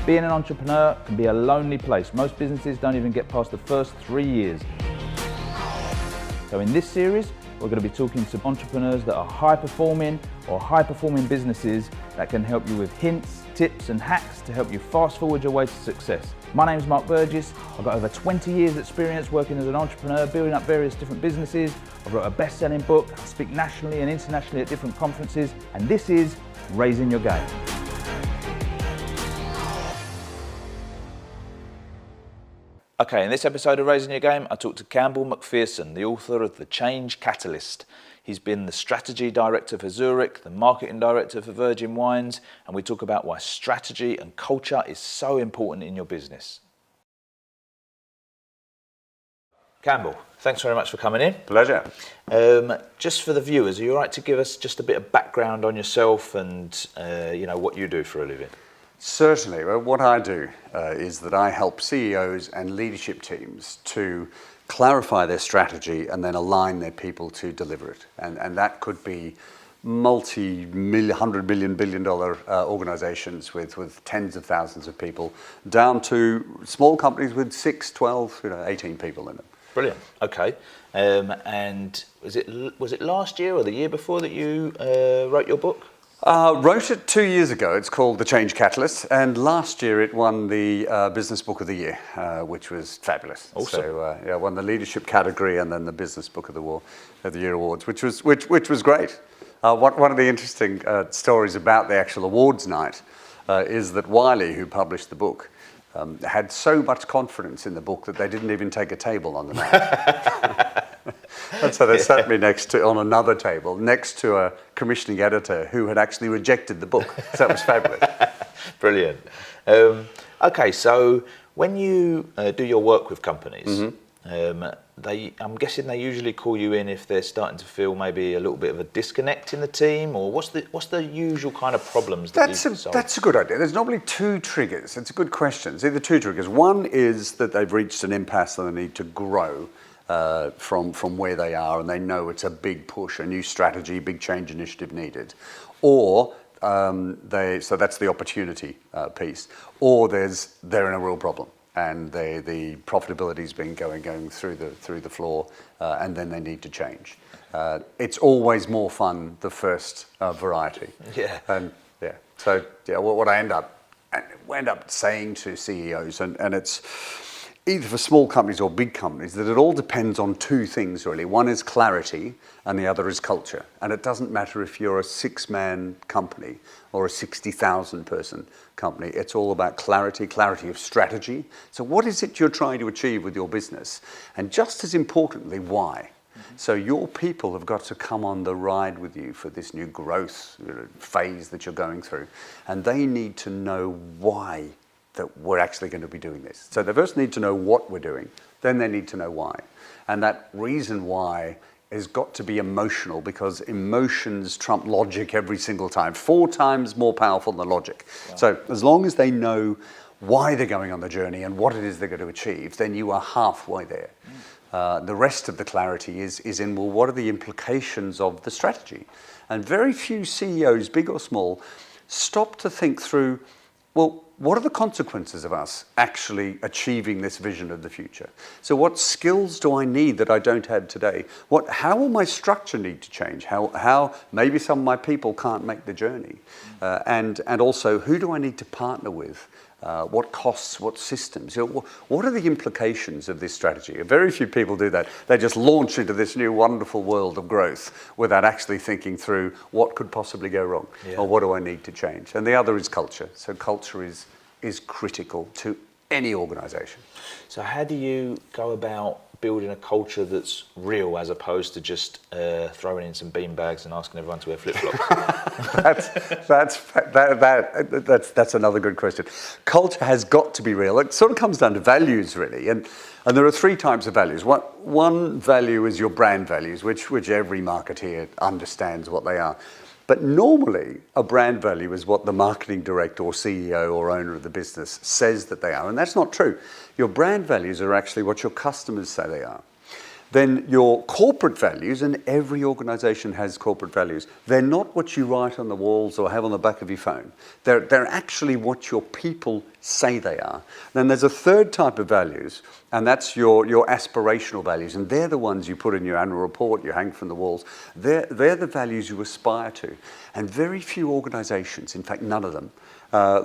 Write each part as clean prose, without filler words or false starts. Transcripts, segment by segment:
Being an entrepreneur can be a lonely place. Most businesses don't even get past the first 3 years. So in this series, we're going to be talking to entrepreneurs that are high-performing or high-performing businesses that can help you with hints, tips and hacks to help you fast-forward your way to success. My name's Burgess. I've got over 20 years experience working as an entrepreneur, building up various different businesses. I've wrote a best-selling book, I speak nationally and internationally at different conferences, and this is Raising Your Game. Okay, in this episode of Raising Your Game, I talked to Campbell MacPherson, the author of The Change Catalyst. He's been the strategy director for Zurich, the marketing director for Virgin Wines, and we talk about why strategy and culture is so important in your business. Campbell, thanks very much for coming in. Pleasure. Just for the viewers, are you all right to give us just a bit of background on yourself and what you do for a living? Certainly. Well, what I do is that I help CEOs and leadership teams to clarify their strategy and then align their people to deliver it. And that could be multi-million, $100 billion, billion-dollar organizations with tens of thousands of people, down to small companies with 6, 12, 18 people in them. Brilliant. Okay. And was it last year or the year before that you wrote your book? Wrote it 2 years ago. It's called The Change Catalyst, and last year it won the Business Book of the Year, which was fabulous. Awesome. So won the leadership category and then the Business Book of the Year awards, which was great. One of the interesting stories about the actual awards night is that Wiley, who published the book, had so much confidence in the book that they didn't even take a table on the night. And so they sat me on another table next to a commissioning editor who had actually rejected the book. So that was fabulous. Brilliant. Okay, so when you do your work with companies, I'm guessing they usually call you in if they're starting to feel maybe a little bit of a disconnect in the team, or what's the usual kind of problems that you solve? That's a good idea. There's normally two triggers. It's a good question. It's either two triggers. One is that they've reached an impasse and they need to grow from where they are, and they know it's a big push, a new strategy, big change initiative needed, or so that's the opportunity piece, or they're in a real problem and the profitability's been going through the floor, and then they need to change. It's always more fun the first variety. Yeah. And yeah. So what I end up saying to CEOs, and it's either for small companies or big companies, that it all depends on two things really. One is clarity and the other is culture. And it doesn't matter if you're a 6-man company or a 60,000 person company. It's all about clarity of strategy. So what is it you're trying to achieve with your business? And just as importantly, why? So your people have got to come on the ride with you for this new growth phase that you're going through. And they need to know why that we're actually going to be doing this. So they first need to know what we're doing, then they need to know why. And that reason why has got to be emotional, because emotions trump logic every single time, 4 times more powerful than logic. Wow. So as long as they know why they're going on the journey and what it is they're going to achieve, then you are halfway there. The rest of the clarity is in, well, what are the implications of the strategy? And very few CEOs, big or small, stop to think through, well, what are the consequences of us actually achieving this vision of the future? So what skills do I need that I don't have today? How will my structure need to change? How maybe some of my people can't make the journey? And also, who do I need to partner with? What costs, what systems? What are the implications of this strategy? Very few people do that. They just launch into this new wonderful world of growth without actually thinking through what could possibly go wrong, or what do I need to change? And the other is culture. So culture is critical to any organization. So how do you go about building a culture that's real as opposed to just throwing in some beanbags and asking everyone to wear flip-flops? That's another good question. Culture has got to be real. It sort of comes down to values, really. And there are 3 types of values. One value is your brand values, which every marketeer understands what they are. But normally, a brand value is what the marketing director or CEO or owner of the business says that they are, and that's not true. Your brand values are actually what your customers say they are. then your corporate values, and every organization has corporate values, they're not what you write on the walls or have on the back of your phone. They're actually what your people say they are. Then there's a third type of values, and that's your aspirational values, and they're the ones you put in your annual report, you hang from the walls. They're the values you aspire to. And very few organizations, in fact none of them,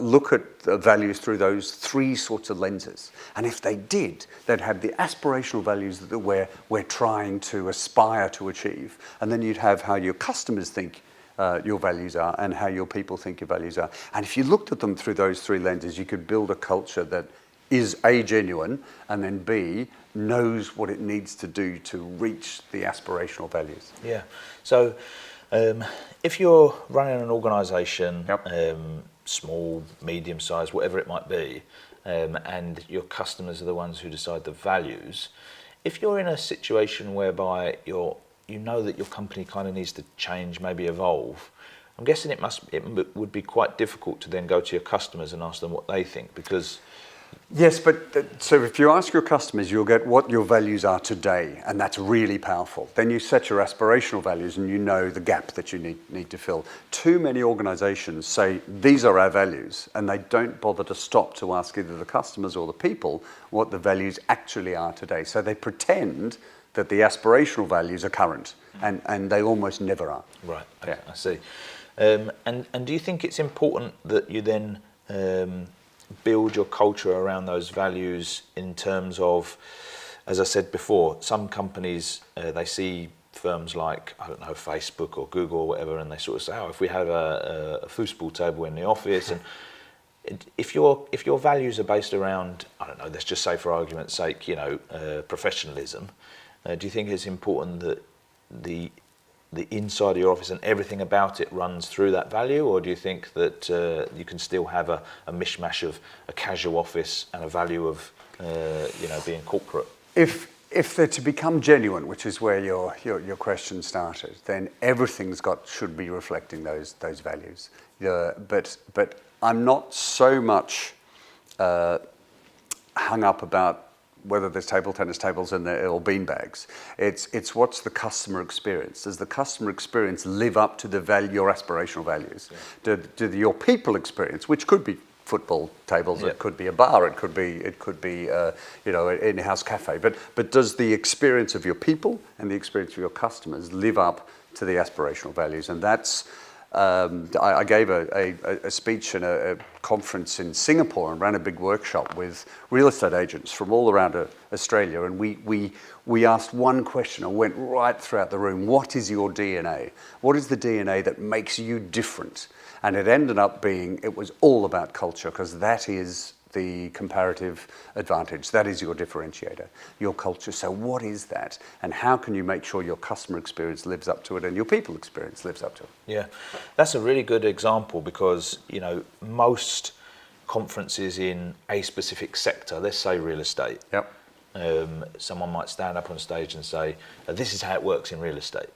look at the values through those three sorts of lenses. And if they did, they'd have the aspirational values that we're trying to aspire to achieve. And then you'd have how your customers think your values are and how your people think your values are. And if you looked at them through those three lenses, you could build a culture that is A, genuine, and then B, knows what it needs to do to reach the aspirational values. Yeah. So if you're running an organisation, Yep. Small, medium-sized, whatever it might be, and your customers are the ones who decide the values, if you're in a situation whereby you know that your company kind of needs to change, maybe evolve, I'm guessing it would be quite difficult to then go to your customers and ask them what they think, because... Yes, but so if you ask your customers, you'll get what your values are today, and that's really powerful. Then you set your aspirational values and you know the gap that you need to fill. Too many organizations say, these are our values, and they don't bother to stop to ask either the customers or the people what the values actually are today. So they pretend that the aspirational values are current, and they almost never are. Right, Yeah. I see. And do you think it's important that you then... build your culture around those values in terms of, as I said before, some companies, they see firms like, I don't know, Facebook or Google or whatever, and they sort of say, oh, if we have a foosball table in the office, and if your values are based around, I don't know, let's just say for argument's sake, professionalism, do you think it's important that the inside of your office and everything about it runs through that value, or do you think that you can still have a mishmash of a casual office and a value of being corporate? If they're to become genuine, which is where your question started, then everything's should be reflecting those values. But I'm not so much hung up about whether there's table tennis tables or bean bags. It's what's the customer experience? Does the customer experience live up to your aspirational values? Yeah. Do your people experience, which could be football tables, yeah. It could be a bar, it could be an in-house cafe. But does the experience of your people and the experience of your customers live up to the aspirational values? And that's I gave a speech in a conference in Singapore and ran a big workshop with real estate agents from all around Australia, and we asked one question and went right throughout the room. What is your DNA? What is the DNA that makes you different? And it ended up being, it was all about culture, because that is the comparative advantage. That is your differentiator, your culture. So what is that? And how can you make sure your customer experience lives up to it and your people experience lives up to it? Yeah, that's a really good example, because, most conferences in a specific sector, let's say real estate, yep. Someone might stand up on stage and say, this is how it works in real estate.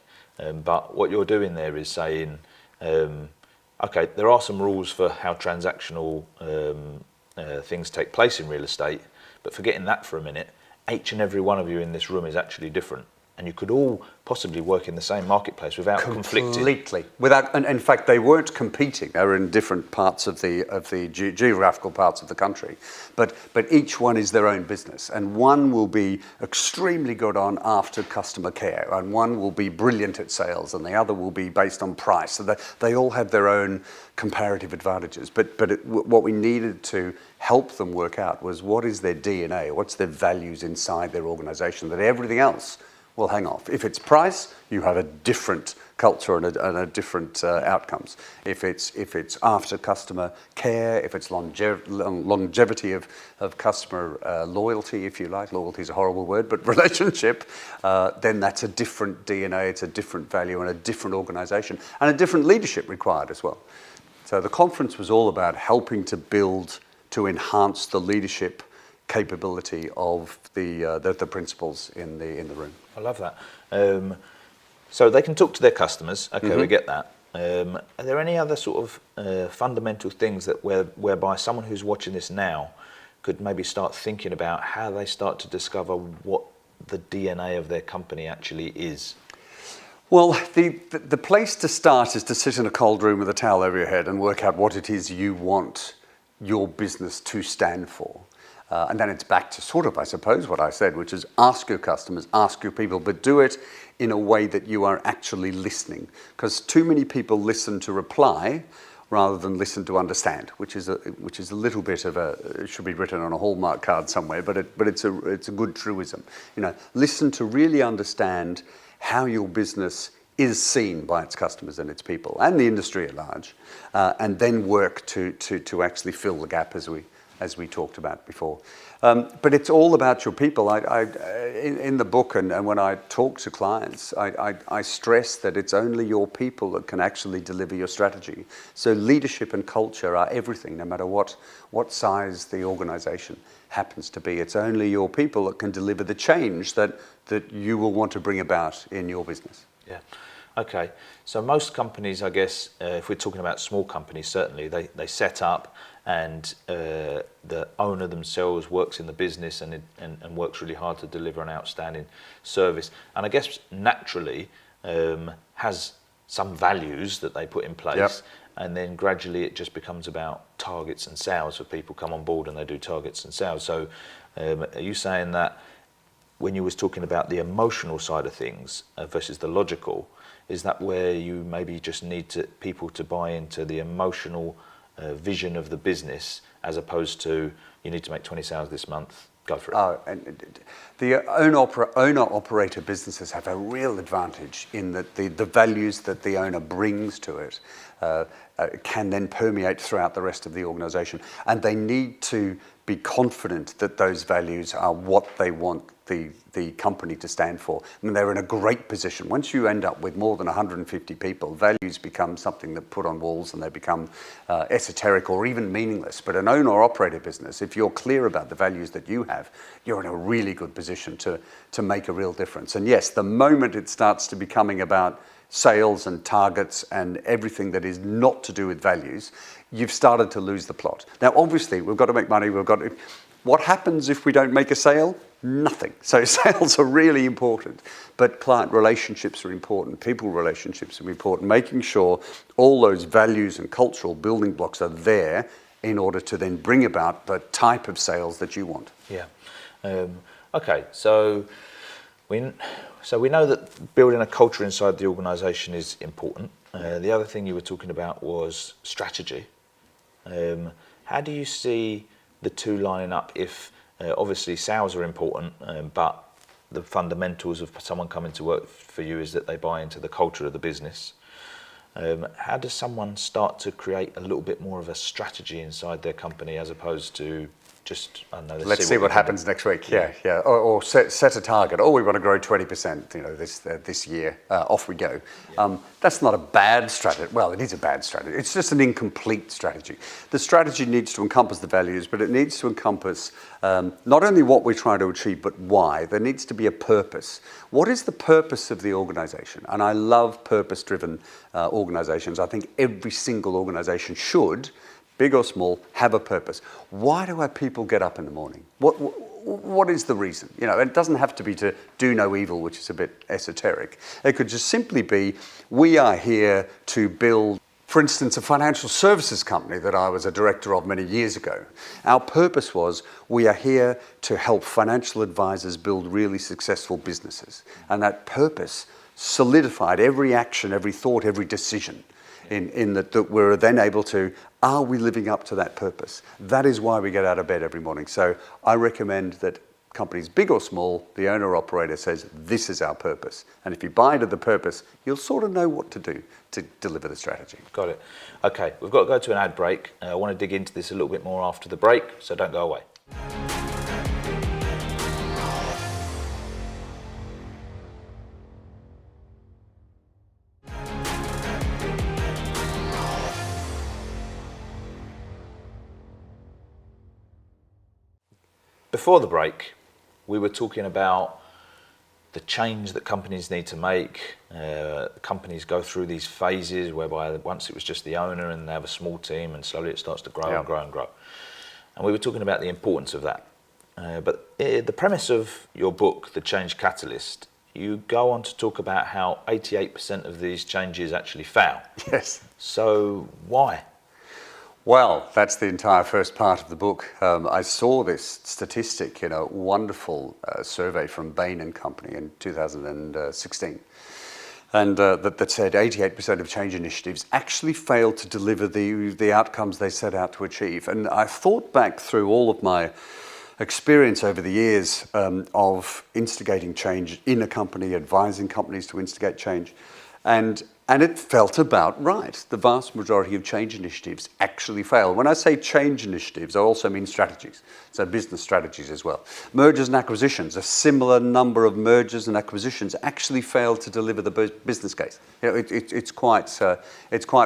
But what you're doing there is saying, okay, there are some rules for how transactional things take place in real estate, but forgetting that for a minute, each and every one of you in this room is actually different, and you could all possibly work in the same marketplace without conflicting. Completely. And in fact, they weren't competing. They were in different parts of the geographical parts of the country, but each one is their own business, and one will be extremely good on after customer care, and one will be brilliant at sales, and the other will be based on price. So they all have their own comparative advantages. But what we needed to help them work out was, what is their DNA? What's their values inside their organization that everything else will hang off? If it's price, you have a different culture and a different outcomes. If it's after customer care, if it's longevity of customer loyalty, if you like, loyalty is a horrible word, but relationship, then that's a different DNA, it's a different value and a different organization and a different leadership required as well. So the conference was all about helping to enhance the leadership capability of the principals in the room. I love that. So they can talk to their customers. Okay, mm-hmm. We get that. Are there any other sort of fundamental things that whereby someone who's watching this now could maybe start thinking about how they start to discover what the DNA of their company actually is? Well, the place to start is to sit in a cold room with a towel over your head and work out what it is you want your business to stand for. And then it's back to sort of, I suppose, what I said, which is ask your customers, ask your people, but do it in a way that you are actually listening. Because too many people listen to reply rather than listen to understand, which is a little bit of it should be written on a Hallmark card somewhere, but it's a good truism. Listen to really understand how your business is seen by its customers and its people and the industry at large, and then work to actually fill the gap as we talked about before. But it's all about your people. In the book and when I talk to clients, I stress that it's only your people that can actually deliver your strategy. So leadership and culture are everything, no matter what size the organization happens to be. It's only your people that can deliver the change that you will want to bring about in your business. Yeah. Okay. So most companies, I guess, if we're talking about small companies, certainly they set up, and the owner themselves works in the business and works really hard to deliver an outstanding service. And I guess naturally has some values that they put in place. Yep. And then gradually it just becomes about targets and sales. So people come on board and they do targets and sales. So are you saying that when you was talking about the emotional side of things versus the logical, is that where you maybe just need people to buy into the emotional vision of the business, as opposed to you need to make 20 sales this month, go for it? Oh, and the owner-operator businesses have a real advantage in that the values that the owner brings to it can then permeate throughout the rest of the organization. And they need to be confident that those values are what they want the company to stand for. I mean, they're in a great position. Once you end up with more than 150 people, values become something that put on walls and they become esoteric or even meaningless. But an owner-operator business, if you're clear about the values that you have, you're in a really good position to make a real difference. And yes, the moment it starts to becoming about sales and targets and everything that is not to do with values, you've started to lose the plot. Now, obviously, we've got to make money. What happens if we don't make a sale? Nothing. So sales are really important, but client relationships are important. People relationships are important. Making sure all those values and cultural building blocks are there in order to then bring about the type of sales that you want. Yeah. Okay. So we know that building a culture inside the organisation is important. The other thing you were talking about was strategy. How do you see the two lining up? If obviously sales are important, but the fundamentals of someone coming to work for you is that they buy into the culture of the business. How does someone start to create a little bit more of a strategy inside their company as opposed to just, I don't know, let's see what happens next week. Yeah. Or set a target. Oh, we want to grow 20%. This year. Off we go. Yeah. That's not a bad strategy. Well, it is a bad strategy. It's just an incomplete strategy. The strategy needs to encompass the values, but it needs to encompass not only what we're trying to achieve, but why. There needs to be a purpose. What is the purpose of the organization? And I love purpose-driven organizations. I think every single organization should, big or small, have a purpose. Why do our people get up in the morning? What is the reason? It doesn't have to be to do no evil, which is a bit esoteric. It could just simply be, we are here to build, for instance, a financial services company that I was a director of many years ago. Our purpose was, we are here to help financial advisors build really successful businesses. And that purpose solidified every action, every thought, every decision. In that we're then able to, are we living up to that purpose? That is why we get out of bed every morning. So I recommend that companies, big or small, the owner-operator says, this is our purpose. And if you buy into the purpose, you'll sort of know what to do to deliver the strategy. Got it. Okay, we've got to go to an ad break. I want to dig into this a little bit more after the break, so don't go away. Before the break, we were talking about the change that companies need to make. Companies go through these phases whereby once it was just the owner and they have a small team and slowly it starts to grow and grow and grow. And we were talking about the importance of that. The premise of your book, The Change Catalyst, you go on to talk about how 88% of these changes actually fail. Yes. So why? Well, that's the entire first part of the book. I saw this statistic in a wonderful survey from Bain & Company in 2016. And that said 88% of change initiatives actually fail to deliver the outcomes they set out to achieve. And I thought back through all of my experience over the years of instigating change in a company, advising companies to instigate change, and it felt about right. The vast majority of change initiatives actually fail. When I say change initiatives, I also mean strategies, so business strategies as well. Mergers and acquisitions, a similar number of mergers and acquisitions actually fail to deliver the business case. You know, it's quite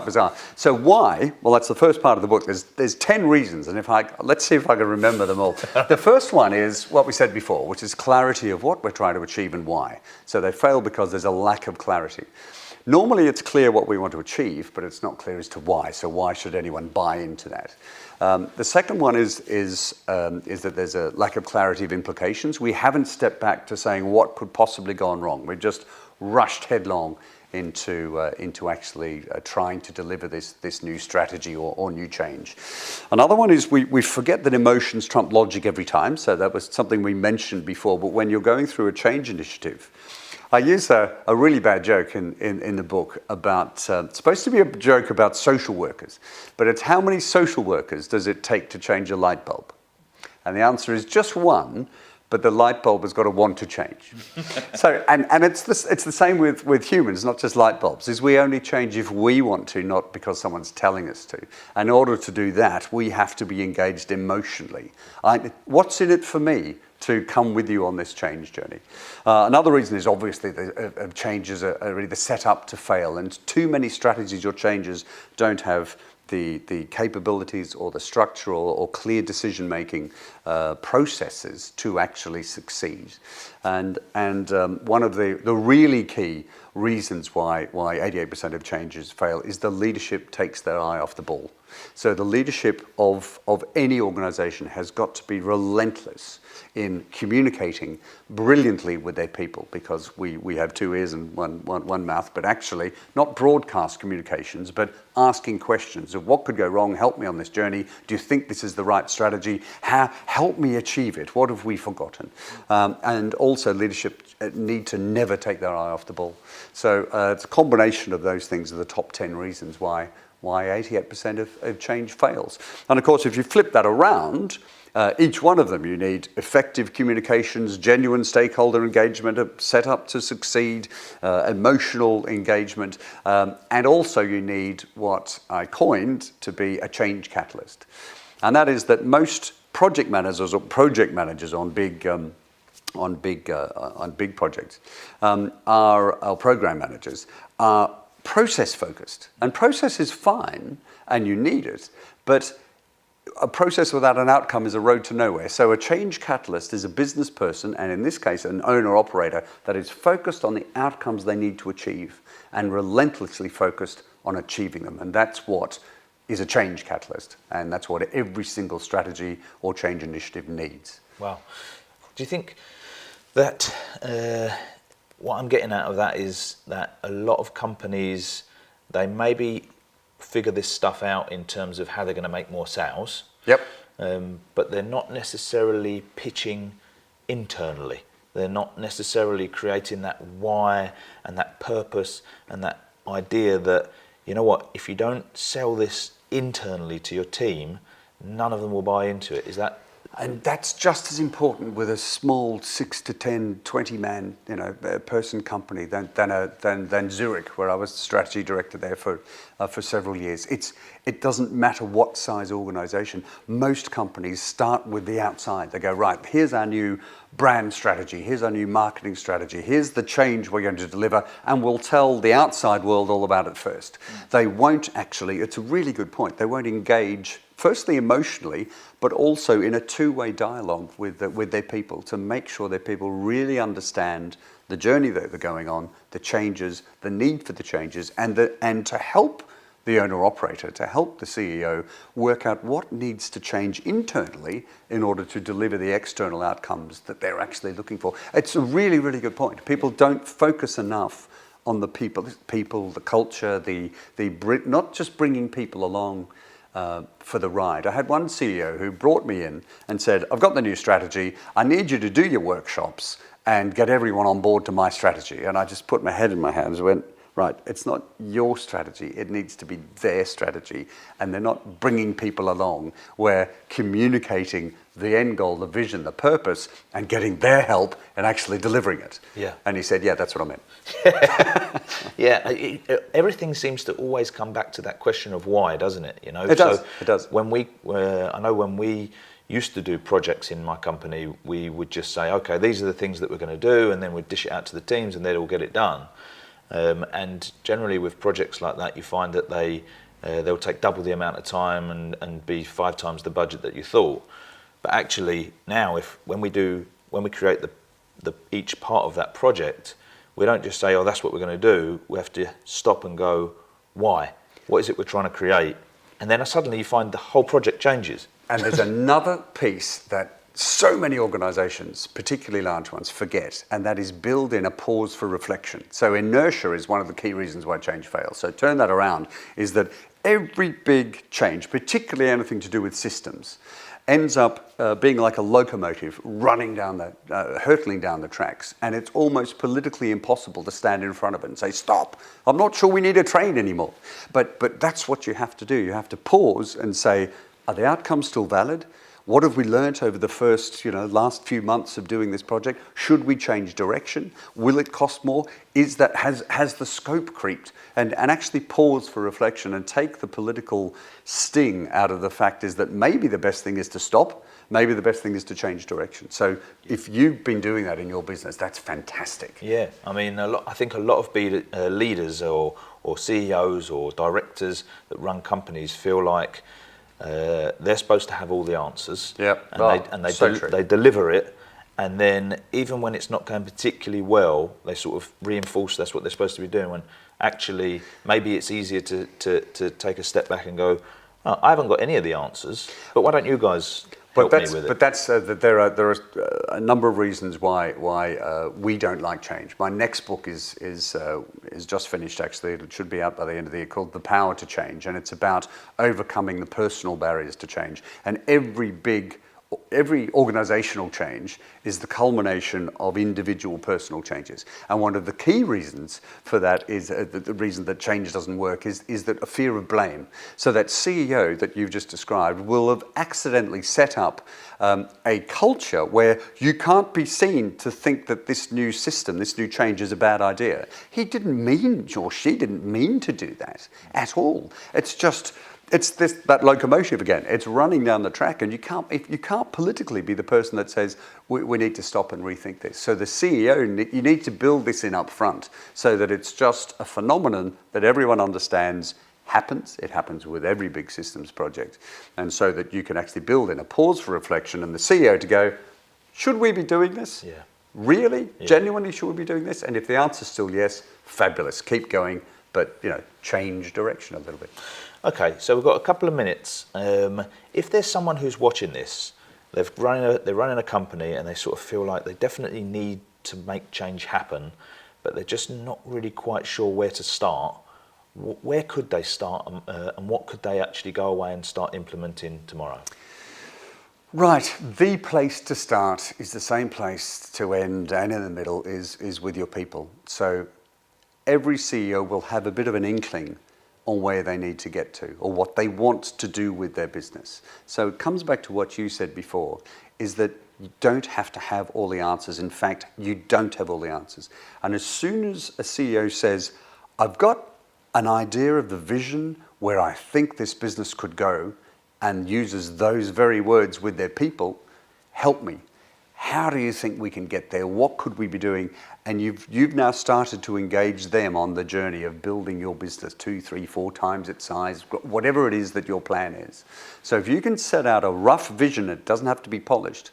bizarre. So why? Well, that's the first part of the book. There's 10 reasons, and let's see if I can remember them all. The first one is what we said before, which is clarity of what we're trying to achieve and why. So they fail because there's a lack of clarity. Normally it's clear what we want to achieve, but it's not clear as to why. So why should anyone buy into that? The second one is that there's a lack of clarity of implications. We haven't stepped back to saying what could possibly go wrong. We've just rushed headlong into actually trying to deliver this new strategy or new change. Another one is we forget that emotions trump logic every time. So that was something we mentioned before. But when you're going through a change initiative, I use a really bad joke in the book about, it's supposed to be a joke about social workers, but it's how many social workers does it take to change a light bulb? And the answer is just one, but the light bulb has got to want to change. So, and it's the same with humans, not just light bulbs, is we only change if we want to, not because someone's telling us to. And in order to do that, we have to be engaged emotionally. What's in it for me to come with you on this change journey? Another reason is obviously the changes are really set up to fail, and too many strategies or changes don't have the capabilities or the structure or clear decision-making processes to actually succeed. And one of the really key reasons why 88% of changes fail is the leadership takes their eye off the ball. So the leadership of any organization has got to be relentless in communicating brilliantly with their people, because we have two ears and one mouth, but actually not broadcast communications, but asking questions of what could go wrong, help me on this journey, do you think this is the right strategy, help me achieve it, what have we forgotten? And also leadership need to never take their eye off the ball. So it's a combination of those things are the top 10 reasons why 88% of change fails. And of course, if you flip that around, each one of them, you need effective communications, genuine stakeholder engagement, set up to succeed, emotional engagement, and also you need what I coined to be a change catalyst. And that is that most project managers on big projects our program managers are process focused, and process is fine and you need it, but a process without an outcome is a road to nowhere. So a change catalyst is a business person, and in this case an owner operator, that is focused on the outcomes they need to achieve and relentlessly focused on achieving them. And that's what is a change catalyst, and that's what every single strategy or change initiative needs. Wow. Do you think that what I'm getting out of that is that a lot of companies, they maybe figure this stuff out in terms of how they're going to make more sales. Yep. But they're not necessarily pitching internally. They're not necessarily creating that why and that purpose and that idea that, you know what, if you don't sell this internally to your team, none of them will buy into it. Is that? And that's just as important with a small 6 to 10, 20-man, person company than Zurich, where I was the strategy director there for several years. It doesn't matter what size organization. Most companies start with the outside. They go, right, here's our new brand strategy, here's our new marketing strategy, here's the change we're going to deliver, and we'll tell the outside world all about it first. They won't actually, it's a really good point, they won't engage firstly emotionally, but also in a two-way dialogue with their people to make sure their people really understand the journey that they're going on, the changes, the need for the changes, and to help the owner-operator, to help the CEO work out what needs to change internally in order to deliver the external outcomes that they're actually looking for. It's a really, really good point. People don't focus enough on the people, the culture, not just bringing people along for the ride. I had one CEO who brought me in and said, I've got the new strategy, I need you to do your workshops and get everyone on board to my strategy. And I just put my head in my hands and went, right, it's not your strategy, it needs to be their strategy. And they're not bringing people along, we're communicating the end goal, the vision, the purpose, and getting their help and actually delivering it. Yeah. And he said, yeah, that's what I meant. Yeah, everything seems to always come back to that question of why, doesn't it? You know, it does. It does. I know when we used to do projects in my company, we would just say, okay, these are the things that we're going to do, and then we'd dish it out to the teams, and they'd all get it done. And generally, with projects like that, you find that they'll take double the amount of time and be 5 times the budget that you thought. But actually, now when we create each part of that project, we don't just say, oh, that's what we're going to do. We have to stop and go, why? What is it we're trying to create? And then suddenly you find the whole project changes. And there's another piece that so many organizations, particularly large ones, forget, and that is build in a pause for reflection. So inertia is one of the key reasons why change fails. So turn that around, is that every big change, particularly anything to do with systems, ends up being like a locomotive running down hurtling down the tracks, and it's almost politically impossible to stand in front of it and say, stop, I'm not sure we need a train anymore. But that's what you have to do. You have to pause and say, are the outcomes still valid? What have we learnt over the last few months of doing this project? Should we change direction? Will it cost more? Has the scope creeped? And actually pause for reflection and take the political sting out of the fact is that maybe the best thing is to stop, maybe the best thing is to change direction. So if you've been doing that in your business, that's fantastic. Yeah, I mean, I think a lot of leaders or CEOs or directors that run companies feel like they're supposed to have all the answers. Yep. And they deliver it, and then even when it's not going particularly well, they sort of reinforce that's what they're supposed to be doing, when actually maybe it's easier to take a step back and go, oh, I haven't got any of the answers, but why don't you guys help me with it? But there are a number of reasons why we don't like change. My next book is just finished, actually. It should be out by the end of the year, called The Power to Change, and it's about overcoming the personal barriers to change. And every organizational change is the culmination of individual personal changes. And one of the key reasons for that is the reason that change doesn't work is that a fear of blame. So that CEO that you've just described will have accidentally set up a culture where you can't be seen to think that this new system, this new change is a bad idea. He didn't mean, or she didn't mean to do that at all. It's that locomotive again. It's running down the track, and you can't politically be the person that says we need to stop and rethink this. So the CEO, you need to build this in up front so that it's just a phenomenon that everyone understands happens. It happens with every big systems project, and so that you can actually build in a pause for reflection, and the CEO to go, should we be doing this? Yeah. Really? Yeah. Genuinely, should we be doing this? And if the answer's still yes, fabulous. Keep going, but change direction a little bit. Okay, so we've got a couple of minutes. If there's someone who's watching this, they're running a company and they sort of feel like they definitely need to make change happen, but they're just not really quite sure where to start, where could they start, and what could they actually go away and start implementing tomorrow? Right, the place to start is the same place to end, and in the middle is with your people. So every CEO will have a bit of an inkling on where they need to get to or what they want to do with their business. So it comes back to what you said before, is that you don't have to have all the answers. In fact, you don't have all the answers. And as soon as a CEO says, I've got an idea of the vision where I think this business could go, and uses those very words with their people, help me. How do you think we can get there? What could we be doing? And you've now started to engage them on the journey of building your business 2, 3, 4 times its size, whatever it is that your plan is. So if you can set out a rough vision, it doesn't have to be polished,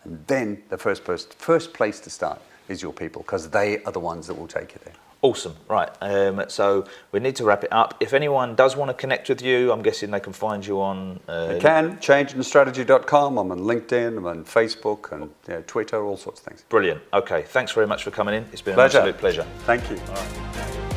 and then the first place to start is your people, because they are the ones that will take you there. Awesome. Right. So we need to wrap it up. If anyone does want to connect with you, I'm guessing they can find you on. You can, changeandstrategy.com. I'm on LinkedIn, I'm on Facebook and Twitter, all sorts of things. Brilliant. Okay. Thanks very much for coming in. It's been Pleasure. an absolute pleasure. Thank you. All right.